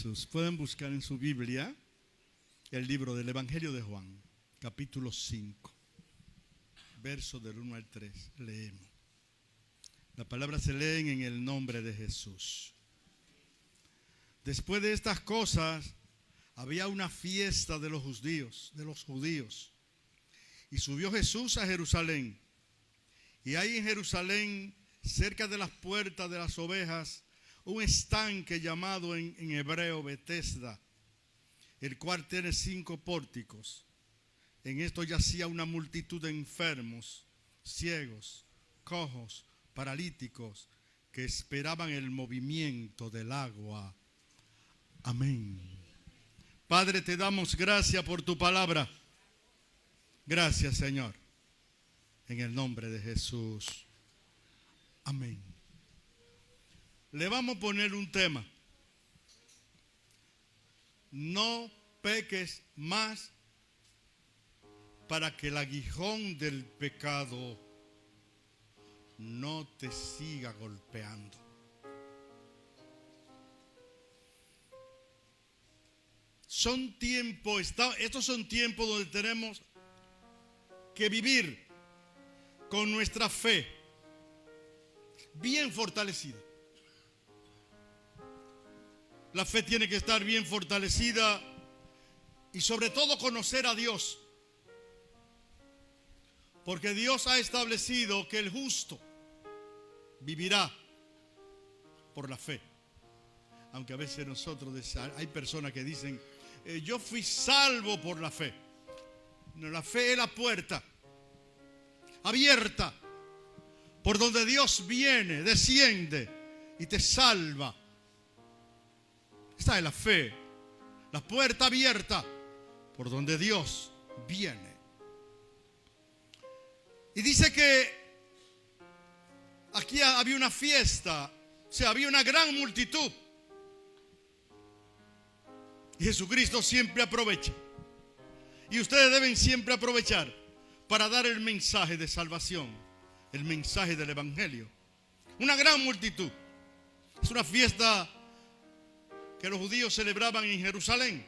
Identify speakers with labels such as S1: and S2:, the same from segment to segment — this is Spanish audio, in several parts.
S1: Jesús. Pueden buscar en su Biblia el libro del Evangelio de Juan, capítulo 5, versos del 1 al 3. Leemos. Las palabras se leen en el nombre de Jesús. Después de estas cosas, había una fiesta de los judíos. Y subió Jesús a Jerusalén. Y hay en Jerusalén, cerca de las puertas de las ovejas, un estanque llamado en hebreo Betesda, el cual tiene 5 pórticos. En esto yacía una multitud de enfermos, ciegos, cojos, paralíticos, que esperaban el movimiento del agua. Amén. Padre, te damos gracias por tu palabra. Gracias, Señor. En el nombre de Jesús. Amén. Le vamos a poner un tema. No peques más para que el aguijón del pecado no te siga golpeando. Estos son tiempos donde tenemos que vivir con nuestra fe bien fortalecida. La fe tiene que estar bien fortalecida y sobre todo conocer a Dios. Porque Dios ha establecido que el justo vivirá por la fe. Aunque a veces hay personas que dicen, yo fui salvo por la fe. No, la fe es la puerta abierta por donde Dios viene, desciende y te salva. Esta es la fe, la puerta abierta por donde Dios viene. Y dice que aquí había una fiesta, o sea, había una gran multitud. Y Jesucristo siempre aprovecha. Y ustedes deben siempre aprovechar para dar el mensaje de salvación, el mensaje del Evangelio. Una gran multitud. Es una fiesta que los judíos celebraban en Jerusalén.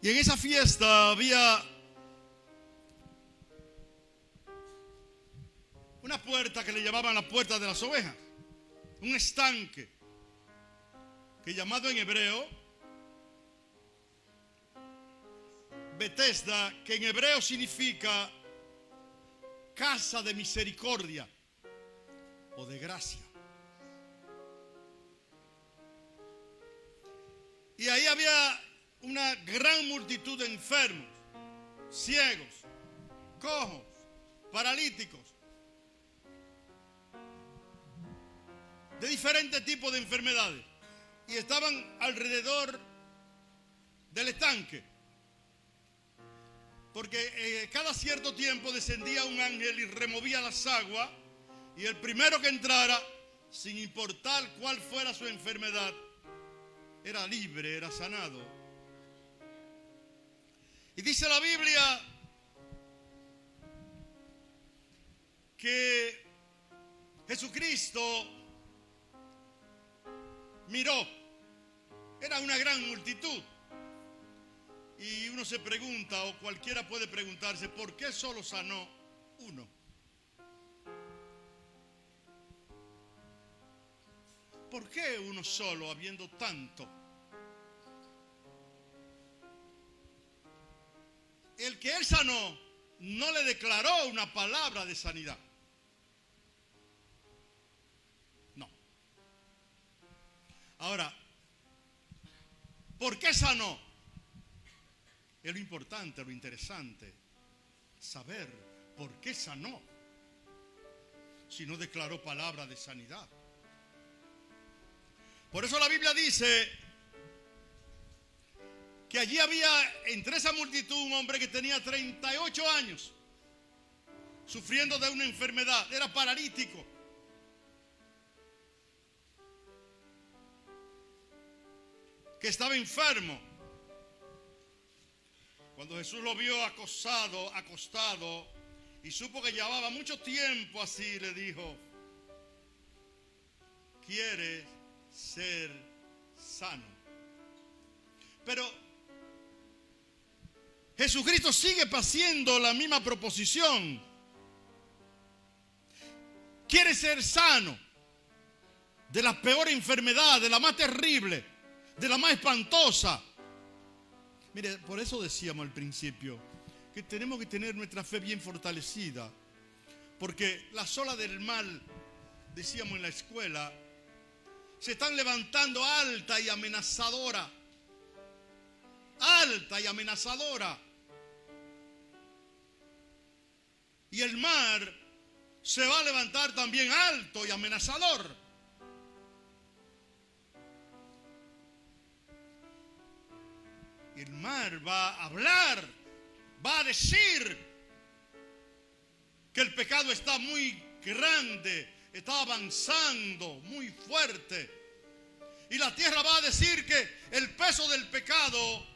S1: Y en esa fiesta había una puerta que le llamaban la puerta de las ovejas. Un estanque que llamado en hebreo Betesda, que en hebreo significa casa de misericordia o de gracia. Y ahí había una gran multitud de enfermos, ciegos, cojos, paralíticos, de diferentes tipos de enfermedades. Y estaban alrededor del estanque. Porque cada cierto tiempo descendía un ángel y removía las aguas. Y el primero que entrara, sin importar cuál fuera su enfermedad, era libre, era sanado. Y dice la Biblia que Jesucristo miró. Era una gran multitud. Y uno se pregunta, o cualquiera puede preguntarse, ¿por qué solo sanó uno? ¿Por qué uno solo, habiendo tanto? El que él sanó no le declaró una palabra de sanidad. No. Ahora, ¿por qué sanó? Es lo importante, lo interesante, saber por qué sanó, si no declaró palabra de sanidad. Por eso la Biblia dice que allí había entre esa multitud un hombre que tenía 38 años, sufriendo de una enfermedad, era paralítico. Que estaba enfermo. Cuando Jesús lo vio acostado, y supo que llevaba mucho tiempo así, le dijo, ¿quieres ser sano. Pero Jesucristo sigue haciendo la misma proposición. Quiere ser sano de la peor enfermedad, de la más terrible, de la más espantosa. Mire, por eso decíamos al principio que tenemos que tener nuestra fe bien fortalecida, porque las olas del mal, decíamos en la escuela, se están levantando alta y amenazadora. Alta y amenazadora. Y el mar se va a levantar también alto y amenazador. Y el mar va a hablar, va a decir que el pecado está muy grande, está avanzando muy fuerte. Y la tierra va a decir que el peso del pecado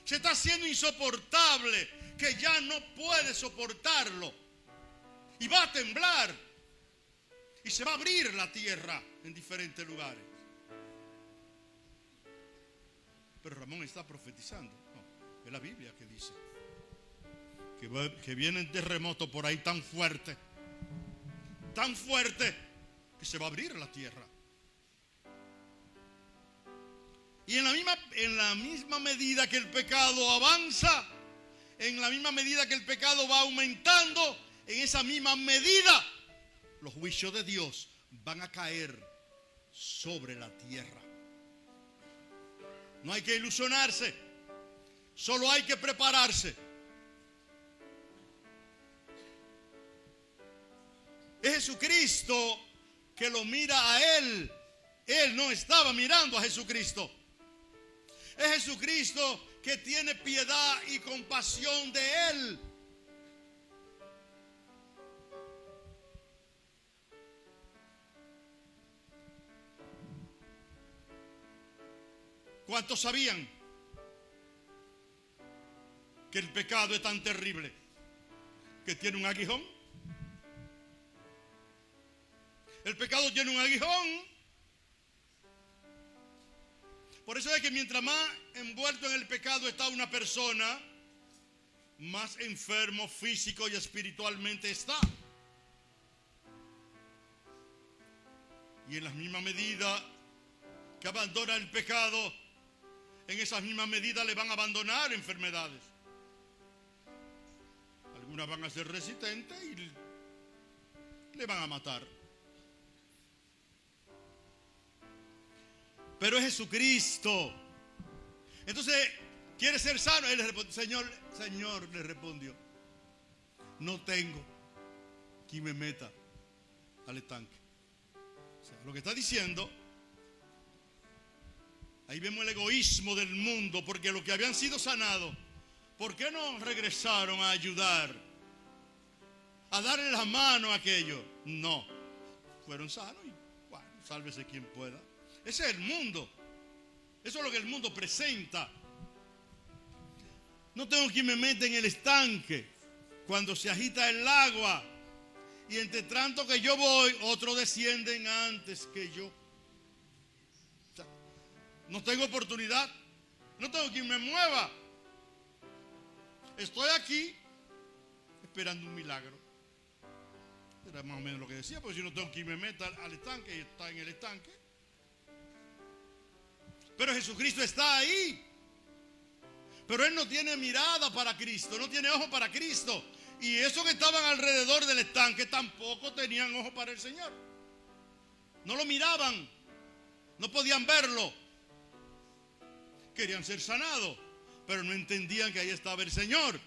S1: se está haciendo insoportable, que ya no puede soportarlo. Y va a temblar. Y se va a abrir la tierra en diferentes lugares. Pero Ramón está profetizando. No, es la Biblia que dice que viene terremoto por ahí tan fuerte que se va a abrir la tierra. Y en la misma medida que el pecado avanza, en la misma medida que el pecado va aumentando, en esa misma medida los juicios de Dios van a caer sobre la tierra. No hay que ilusionarse, solo hay que prepararse. Es Jesucristo que lo mira a Él. Él no estaba mirando a Jesucristo. Es Jesucristo que tiene piedad y compasión de Él. ¿Cuántos sabían que el pecado es tan terrible que tiene un aguijón? El pecado tiene un aguijón. Por eso es que mientras más envuelto en el pecado está una persona, más enfermo físico y espiritualmente está. Y en la misma medida que abandona el pecado, en esa misma medida le van a abandonar enfermedades. Algunas van a ser resistentes y le van a matar. Pero es Jesucristo. Entonces, ¿quiere ser sano? Él le respondió, Señor, le respondió, no tengo quien me meta al estanque. O sea, lo que está diciendo, ahí vemos el egoísmo del mundo, porque los que habían sido sanados, ¿por qué no regresaron a ayudar? A darle la mano a aquellos. No, fueron sanos y bueno, sálvese quien pueda. Ese es el mundo. Eso es lo que el mundo presenta. No tengo quien me meta en el estanque cuando se agita el agua. Y entre tanto que yo voy, otros descienden antes que yo. O sea, no tengo oportunidad. No tengo quien me mueva. Estoy aquí esperando un milagro. Era más o menos lo que decía, porque si no tengo quien me meta al estanque y está en el estanque. Pero Jesucristo está ahí. Pero Él no tiene mirada para Cristo, no tiene ojo para Cristo. Y esos que estaban alrededor del estanque tampoco tenían ojo para el Señor. No lo miraban, no podían verlo. Querían ser sanados, pero no entendían que ahí estaba el Señor.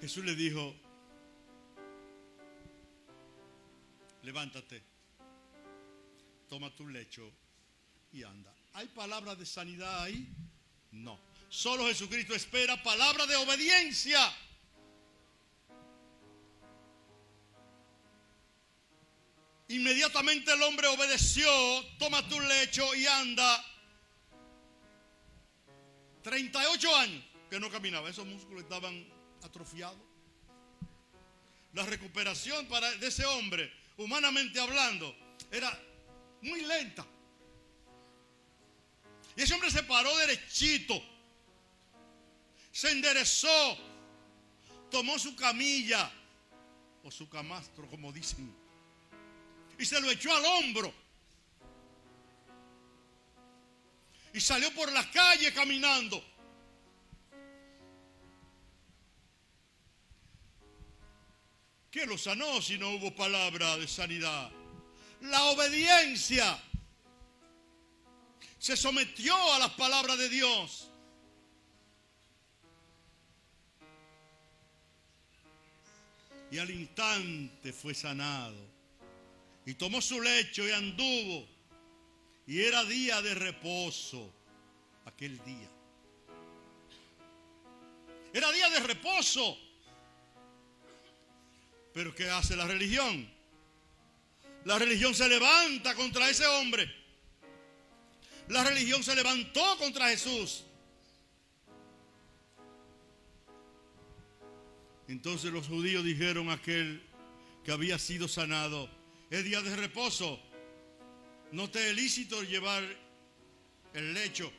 S1: Jesús le dijo, levántate, toma tu lecho y anda. ¿Hay palabras de sanidad ahí? No. Solo Jesucristo espera palabra de obediencia. Inmediatamente el hombre obedeció, toma tu lecho y anda. 38 años que no caminaba, esos músculos estaban atrofiados. La recuperación de ese hombre, humanamente hablando, era muy lenta. Y ese hombre se paró derechito, se enderezó, tomó su camilla, o su camastro, como dicen, y se lo echó al hombro. Y salió por la calle caminando. ¿Qué lo sanó si no hubo palabra de sanidad? La obediencia. Se sometió a las palabras de Dios. Y al instante fue sanado. Y tomó su lecho y anduvo. Y era día de reposo aquel día. Era día de reposo. Pero ¿qué hace la religión? La religión se levanta contra ese hombre. La religión se levantó contra Jesús. Entonces los judíos dijeron a aquel que había sido sanado: es día de reposo, no te es lícito llevar el lecho.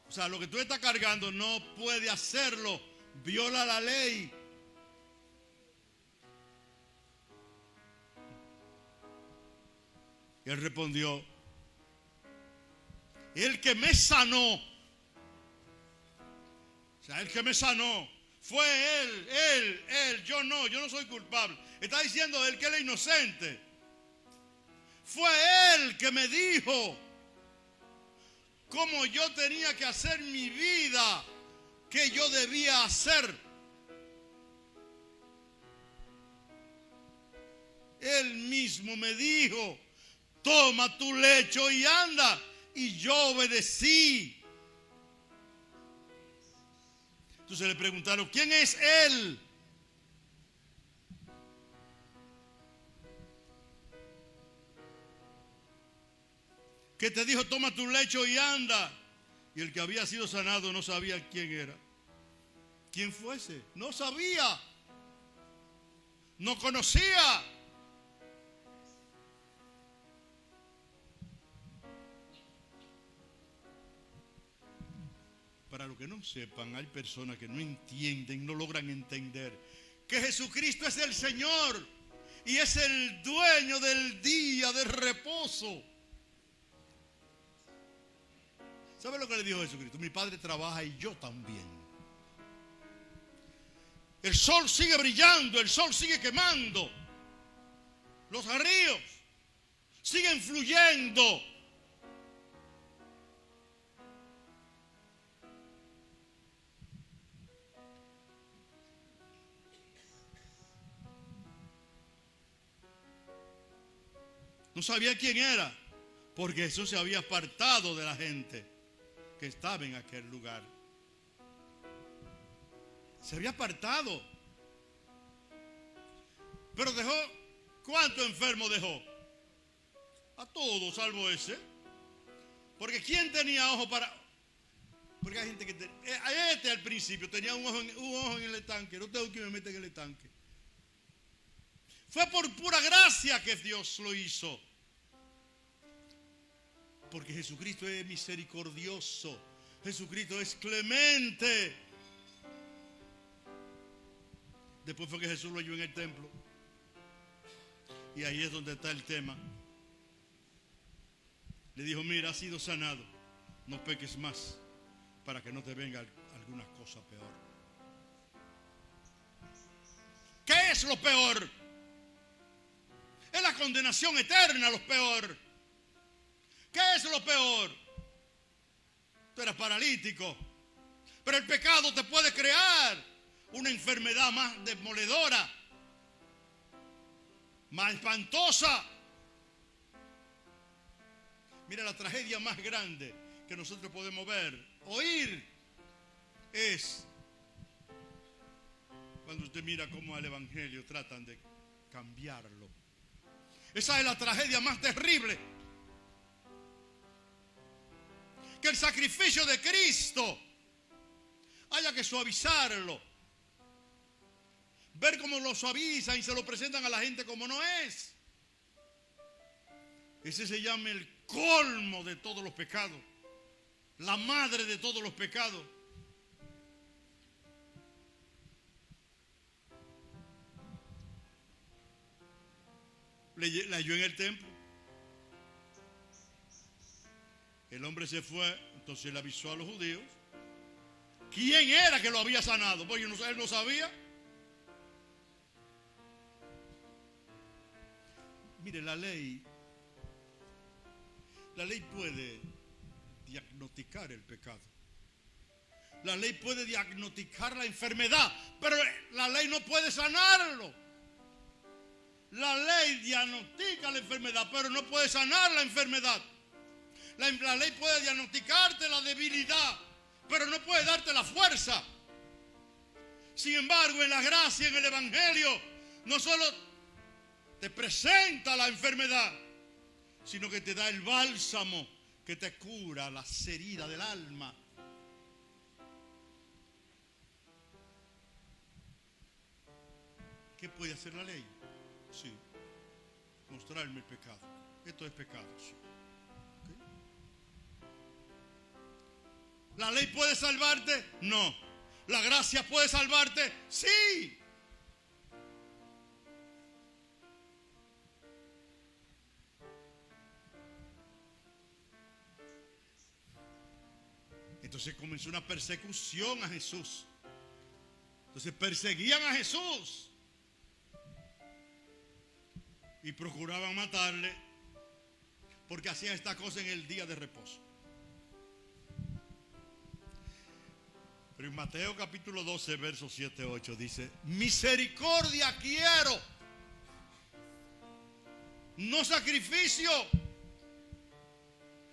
S1: O sea, lo que tú estás cargando no puede hacerlo, viola la ley. Y él respondió: el que me sanó, o sea, el que me sanó fue él, yo no soy culpable. Está diciendo él que él es inocente. Fue él que me dijo cómo yo tenía que hacer mi vida, qué yo debía hacer. Él mismo me dijo: toma tu lecho y anda. Y yo obedecí. Entonces le preguntaron: ¿quién es él? Que te dijo: toma tu lecho y anda. Y el que había sido sanado no sabía quién era. ¿Quién fuese? No sabía. No conocía. Para los que no sepan, hay personas que no entienden, no logran entender que Jesucristo es el Señor y es el dueño del día de reposo. ¿Sabe lo que le dijo Jesucristo? Mi Padre trabaja y yo también. El sol sigue brillando, el sol sigue quemando. Los ríos siguen fluyendo. No sabía quién era, porque Jesús se había apartado de la gente que estaba en aquel lugar. Se había apartado. Pero dejó, ¿cuántos enfermos dejó? A todos, salvo ese. Porque ¿quién tenía ojo para...? Porque hay gente que... Este al principio tenía un ojo en el estanque. No tengo que me meta en el estanque. Fue por pura gracia que Dios lo hizo. Porque Jesucristo es misericordioso. Jesucristo es clemente. Después fue que Jesús lo halló en el templo. Y ahí es donde está el tema. Le dijo: mira, has sido sanado. No peques más, para que no te venga alguna cosa peor. ¿Qué es lo peor? Es la condenación eterna, lo peor. ¿Qué es lo peor? Tú eres paralítico, pero el pecado te puede crear una enfermedad más demoledora, más espantosa. Mira, la tragedia más grande que nosotros podemos ver, oír, es cuando usted mira cómo al evangelio tratan de cambiarlo. Esa es la tragedia más terrible. Que el sacrificio de Cristo haya que suavizarlo. Ver cómo lo suavizan y se lo presentan a la gente como no es. Ese se llama el colmo de todos los pecados, la madre de todos los pecados. La halló en el templo. El hombre se fue, entonces le avisó a los judíos quién era que lo había sanado, porque él no sabía. Mire, la ley puede diagnosticar el pecado. La ley puede diagnosticar la enfermedad, pero la ley no puede sanarlo. La ley diagnostica la enfermedad, pero no puede sanar la enfermedad. La ley puede diagnosticarte la debilidad, pero no puede darte la fuerza. Sin embargo, en la gracia, en el evangelio, no solo te presenta la enfermedad, sino que te da el bálsamo que te cura las heridas del alma. ¿Qué puede hacer la ley? Sí, mostrarme el pecado. Esto es pecado, sí. ¿Okay? ¿La ley puede salvarte? No. ¿La gracia puede salvarte? Sí. Entonces comenzó una persecución a Jesús. Entonces perseguían a Jesús y procuraban matarle porque hacían esta cosa en el día de reposo. Pero en Mateo capítulo 12, versos 7, 8 dice: misericordia quiero, no sacrificio.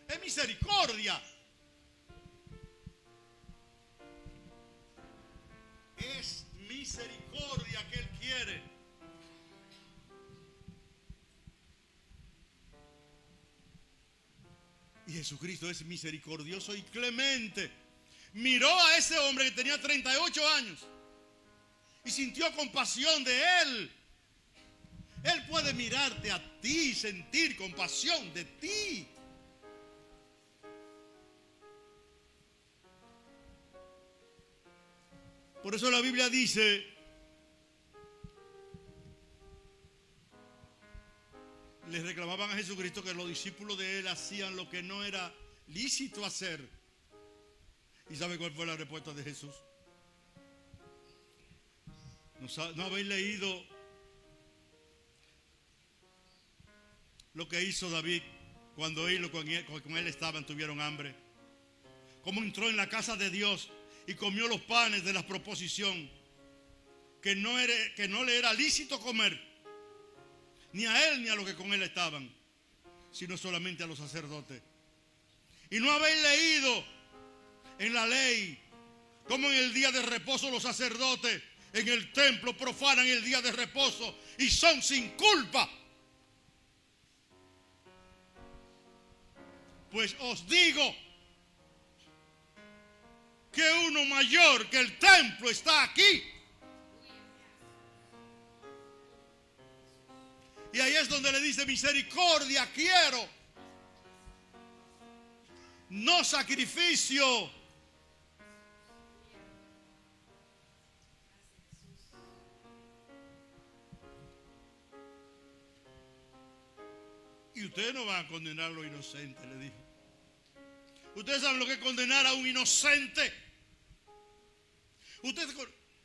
S1: Es misericordia. Es misericordia que Él quiere. Y Jesucristo es misericordioso y clemente. Miró a ese hombre que tenía 38 años y sintió compasión de él. Él puede mirarte a ti y sentir compasión de ti. Por eso la Biblia dice: le reclamaban a Jesucristo que los discípulos de él hacían lo que no era lícito hacer. ¿Y sabe cuál fue la respuesta de Jesús? ¿No habéis leído lo que hizo David cuando él con él estaban, tuvieron hambre? Cómo entró en la casa de Dios y comió los panes de la proposición que no le era lícito comer, ni a él ni a los que con él estaban, sino solamente a los sacerdotes. Y no habéis leído en la ley cómo en el día de reposo los sacerdotes en el templo profanan el día de reposo y son sin culpa. Pues os digo que uno mayor que el templo está aquí. Y ahí es donde le dice: misericordia quiero, no sacrificio. Y ustedes no van a condenar a los inocentes, le dijo. Ustedes saben lo que es condenar a un inocente. Ustedes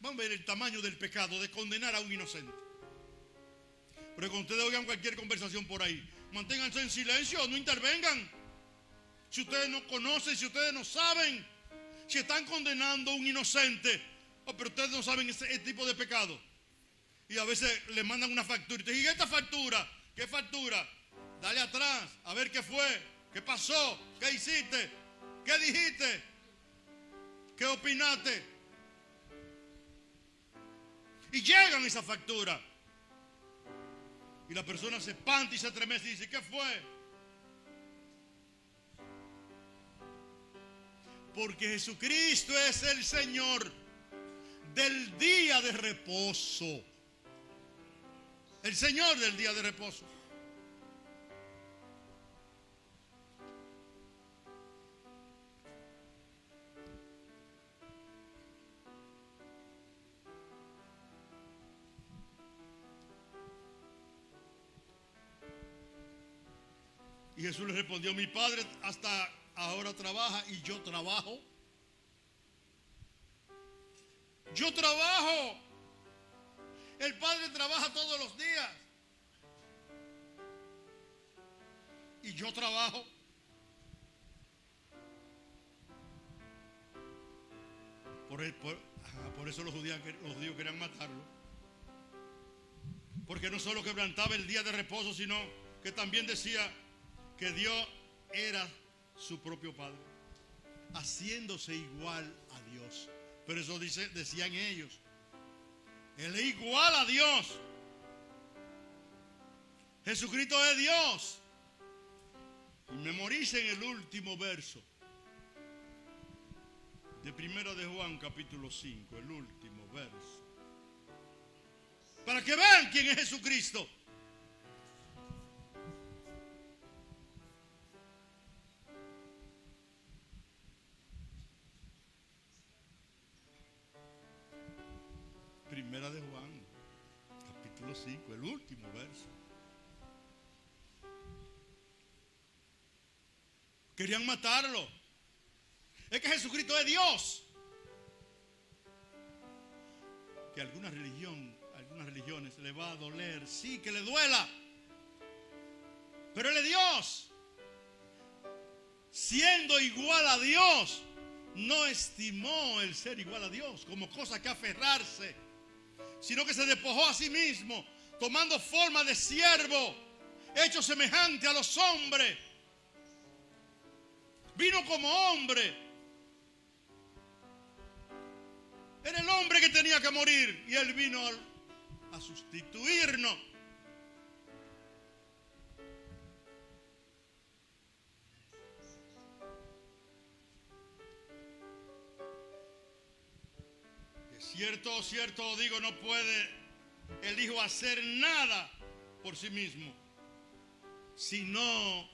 S1: van a ver el tamaño del pecado de condenar a un inocente. Pero cuando ustedes oigan cualquier conversación por ahí, manténganse en silencio, no intervengan. Si ustedes no conocen, si ustedes no saben, si están condenando a un inocente, pero ustedes no saben ese tipo de pecado. Y a veces le mandan una factura. Y te dicen: ¿y esta factura? ¿Qué factura? Dale atrás, a ver qué fue, qué pasó, qué hiciste, qué dijiste, qué opinaste. Y llegan esa factura. Y la persona se espanta y se estremece y dice: ¿qué fue? Porque Jesucristo es el Señor del día de reposo. El Señor del día de reposo. Y Jesús le respondió, mi padre hasta ahora trabaja y yo trabajo. Yo trabajo. El Padre trabaja todos los días. Y yo trabajo. Por eso los judíos querían matarlo. Porque no solo quebrantaba el día de reposo, sino que también decía que Dios era su propio Padre, haciéndose igual a Dios. Pero eso decían ellos. Él es igual a Dios. Jesucristo es Dios. Y memoricen el último verso de 1 de Juan capítulo 5, el último verso. Para que vean quién es Jesucristo. Primera de Juan, capítulo 5, el último verso. Querían matarlo. Es que Jesucristo es Dios. Que algunas religiones le va a doler, sí, que le duela. Pero Él es Dios. Siendo igual a Dios, no estimó el ser igual a Dios como cosa que aferrarse, sino que se despojó a sí mismo, tomando forma de siervo, hecho semejante a los hombres. Vino como hombre. Era el hombre que tenía que morir y Él vino a sustituirnos. Cierto digo, no puede el Hijo hacer nada por sí mismo, sino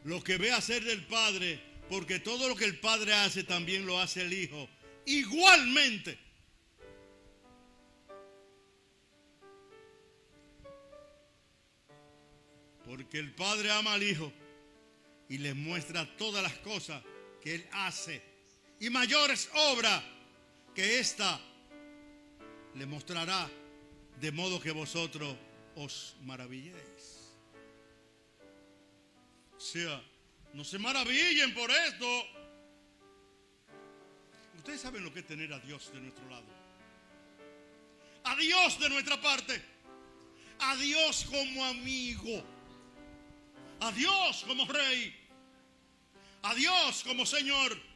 S1: lo que ve hacer del Padre, porque todo lo que el Padre hace también lo hace el Hijo, igualmente. Porque el Padre ama al Hijo y le muestra todas las cosas que Él hace, y mayores obras que ésta le mostrará, de modo que vosotros os maravilléis. O sea, no se maravillen por esto. Ustedes saben lo que es tener a Dios de nuestro lado, a Dios de nuestra parte, a Dios como amigo, a Dios como Rey, a Dios como Señor.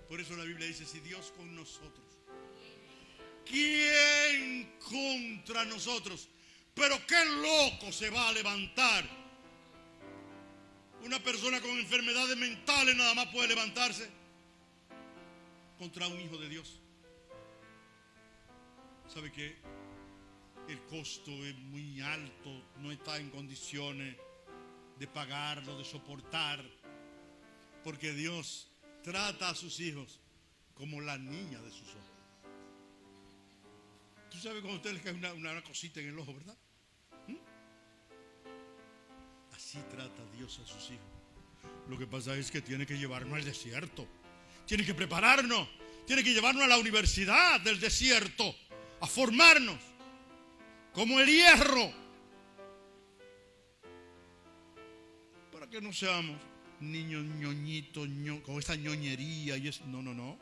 S1: Por eso la Biblia dice, si Dios con nosotros, ¿quién contra nosotros? Pero qué loco se va a levantar. Una persona con enfermedades mentales nada más puede levantarse contra un hijo de Dios. ¿Sabe qué? El costo es muy alto, no está en condiciones de pagarlo, de soportar, porque Dios trata a sus hijos como la niña de sus ojos. Tú sabes cuando a usted le cae una cosita en el ojo, ¿verdad? Así trata Dios a sus hijos. Lo que pasa es que tiene que llevarnos al desierto, tiene que prepararnos, tiene que llevarnos a la universidad del desierto, a formarnos como el hierro, para que no seamos niños ñoñitos, con esta ñoñería y eso. No.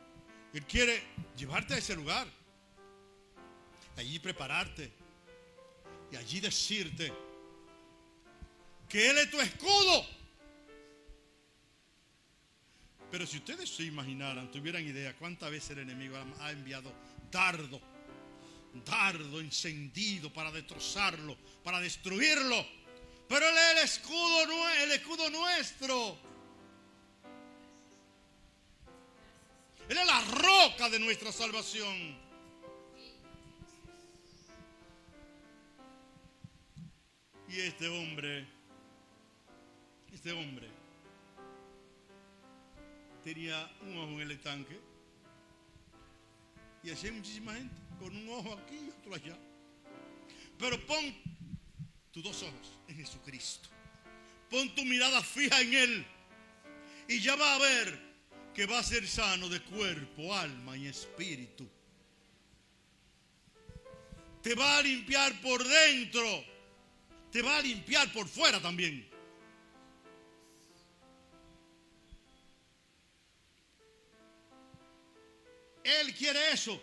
S1: Él quiere llevarte a ese lugar, allí prepararte y allí decirte que Él es tu escudo. Pero si ustedes se imaginaran, tuvieran idea cuántas veces el enemigo ha enviado dardo encendido para destrozarlo, para destruirlo, pero Él es el escudo nuestro. Él es la roca de nuestra salvación. Y este hombre tenía un ojo en el estanque, y así hay muchísima gente con un ojo aquí y otro allá. Pero pon tus dos ojos en Jesucristo. Pon tu mirada fija en Él y ya va a ver que va a ser sano de cuerpo, alma y espíritu. Te va a limpiar por dentro, te va a limpiar por fuera también. Él quiere eso.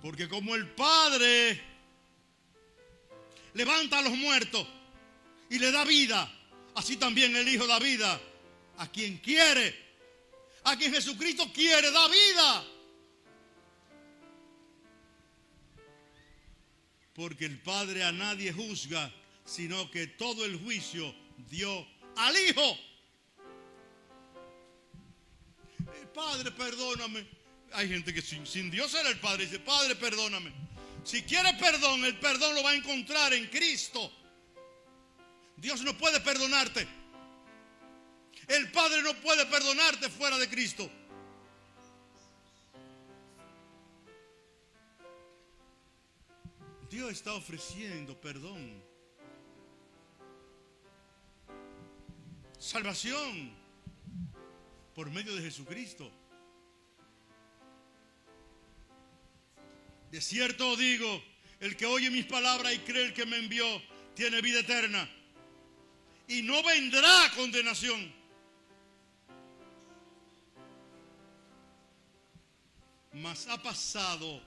S1: Porque como el Padre levanta a los muertos y le da vida, así también el Hijo da vida a quien quiere, a quien Jesucristo quiere, da vida. Porque el Padre a nadie juzga, sino que todo el juicio dio al Hijo. Padre, perdóname. Hay gente que sin Dios era el Padre. Dice, Padre, perdóname. Si quiere perdón, el perdón lo va a encontrar en Cristo. Dios no puede perdonarte. El Padre no puede perdonarte fuera de Cristo. Dios está ofreciendo perdón, salvación por medio de Jesucristo. De cierto digo, el que oye mis palabras y cree el que me envió, tiene vida eterna y no vendrá a condenación, mas ha pasado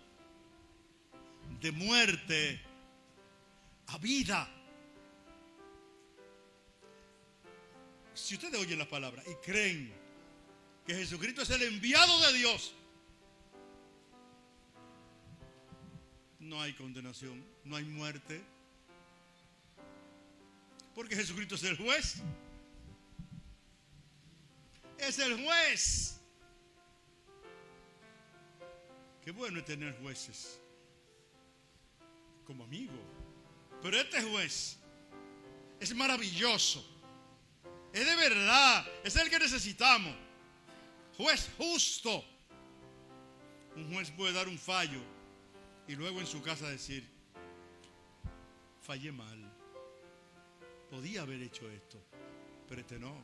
S1: de muerte a vida. Si ustedes oyen la palabra y creen que Jesucristo es el enviado de Dios, no hay condenación, no hay muerte, porque Jesucristo es el juez. Es el juez. Qué bueno es tener jueces como amigo, pero este juez es maravilloso, es de verdad, es el que necesitamos. Juez justo. Un juez puede dar un fallo y luego en su casa decir, fallé mal, podía haber hecho esto, pero este no.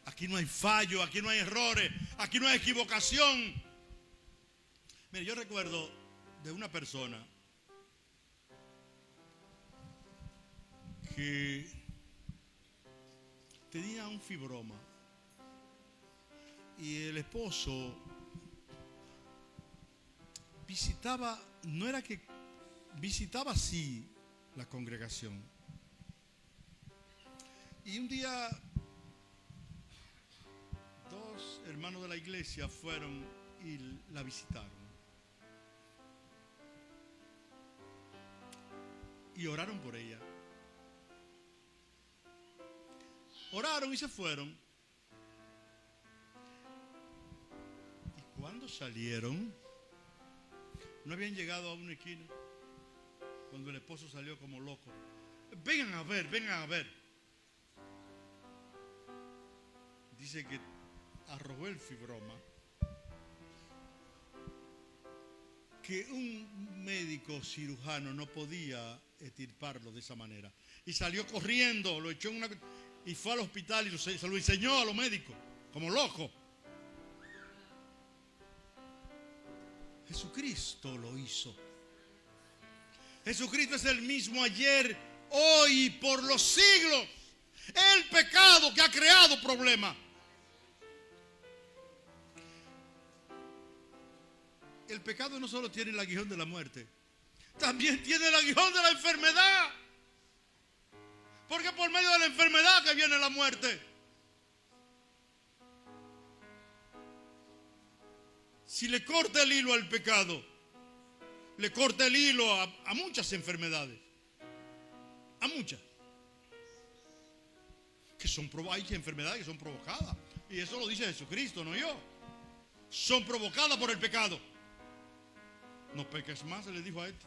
S1: Aquí no hay fallo, aquí no hay errores, aquí no hay equivocación. Mire, yo recuerdo de una persona que tenía un fibroma y el esposo visitaba, no era que visitaba así la congregación, y un día dos hermanos de la iglesia fueron y la visitaron y oraron por ella. Oraron y se fueron. Y cuando salieron, no habían llegado a una esquina cuando el esposo salió como loco. Vengan a ver, vengan a ver. Dice que arrojó el fibroma, que un médico cirujano no podía extirparlo de esa manera. Y salió corriendo, lo echó en una... y fue al hospital y se lo enseñó a los médicos, como loco. Jesucristo lo hizo. Jesucristo es el mismo ayer, hoy y por los siglos. El pecado que ha creado problemas. El pecado no solo tiene el aguijón de la muerte, también tiene el aguijón de la enfermedad. Porque por medio de la enfermedad que viene la muerte. Si le corta el hilo al pecado, le corta el hilo a muchas enfermedades. A muchas. Hay enfermedades que son provocadas. Y eso lo dice Jesucristo, no yo. Son provocadas por el pecado. No peques más, se le dijo a este.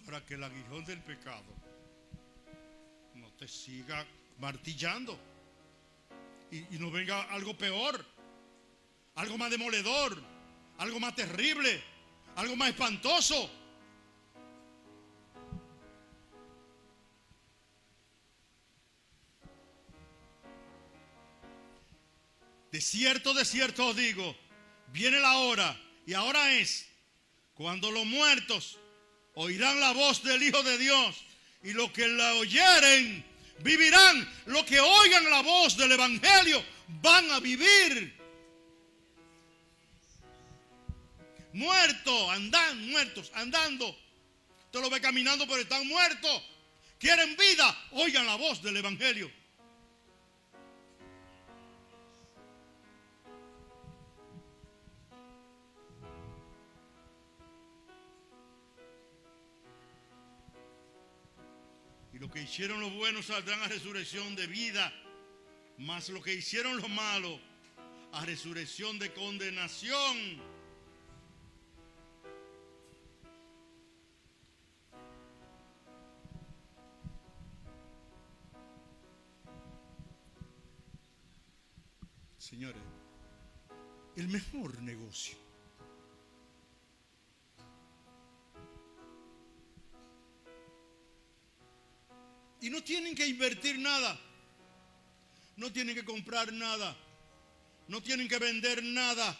S1: Para que el aguijón del pecado no te siga martillando y no venga algo peor. algo más demoledor, algo más terrible, algo más espantoso. De cierto os digo, viene la hora, y ahora es, cuando los muertos oirán la voz del Hijo de Dios, y los que la oyeren vivirán. Los que oigan la voz del Evangelio van a vivir. Muertos andando. Usted lo ve caminando, pero están muertos. Quieren vida, oigan la voz del Evangelio. Y los que hicieron lo bueno saldrán a resurrección de vida, mas los que hicieron lo malo a resurrección de condenación. Señores, el mejor negocio y no tienen que invertir nada, no tienen que comprar nada, no tienen que vender nada.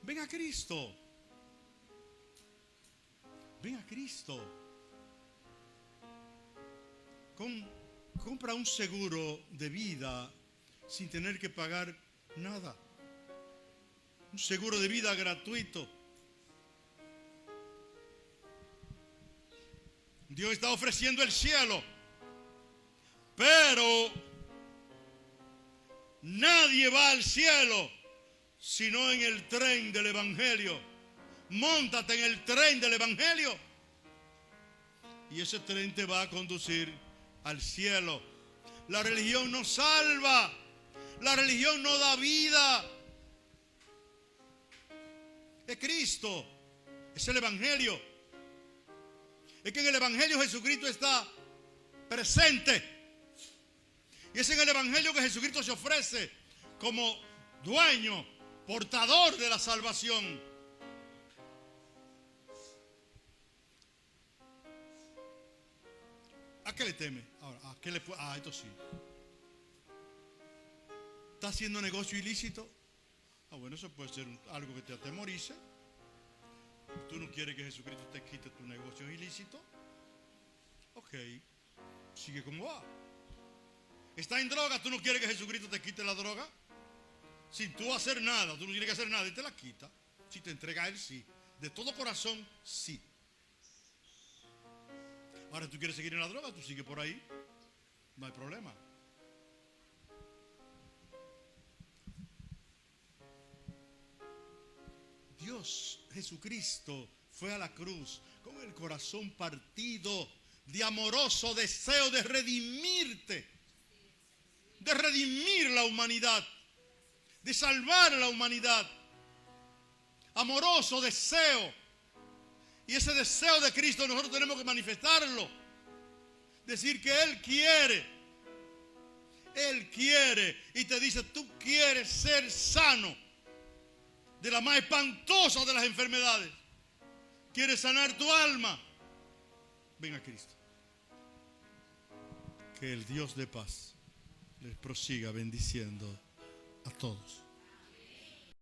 S1: Ven a Cristo. Ven a Cristo. Compra un seguro de vida sin tener que pagar nada. Un seguro de vida gratuito. Dios está ofreciendo el cielo, pero nadie va al cielo sino en el tren del Evangelio. Móntate en el tren del Evangelio y ese tren te va a conducir al cielo. La religión no salva, la religión no da vida. Es Cristo, es el Evangelio. Es que en el Evangelio Jesucristo está presente. Y es en el Evangelio que Jesucristo se ofrece como dueño, portador de la salvación. ¿A qué le teme? Ahora, ¿a qué le puede? Esto sí. ¿Está haciendo negocio ilícito? Bueno, eso puede ser algo que te atemorice. ¿Tú no quieres que Jesucristo te quite tu negocio ilícito? Ok, sigue como va. ¿Está en droga? ¿Tú no quieres que Jesucristo te quite la droga? Sin tú hacer nada, tú no tienes que hacer nada y te la quita. Si te entrega a Él, sí. De todo corazón, sí. Ahora, ¿tú quieres seguir en la droga? Tú sigue por ahí. No hay problema. Dios, Jesucristo, fue a la cruz con el corazón partido de amoroso deseo de redimirte, de redimir la humanidad, de salvar a la humanidad. Amoroso deseo. Y ese deseo de Cristo nosotros tenemos que manifestarlo. Decir que Él quiere. Él quiere. Y te dice, tú quieres ser sano de la más espantosa de las enfermedades. ¿Quieres sanar tu alma? Ven a Cristo. Que el Dios de paz les prosiga bendiciendo a todos.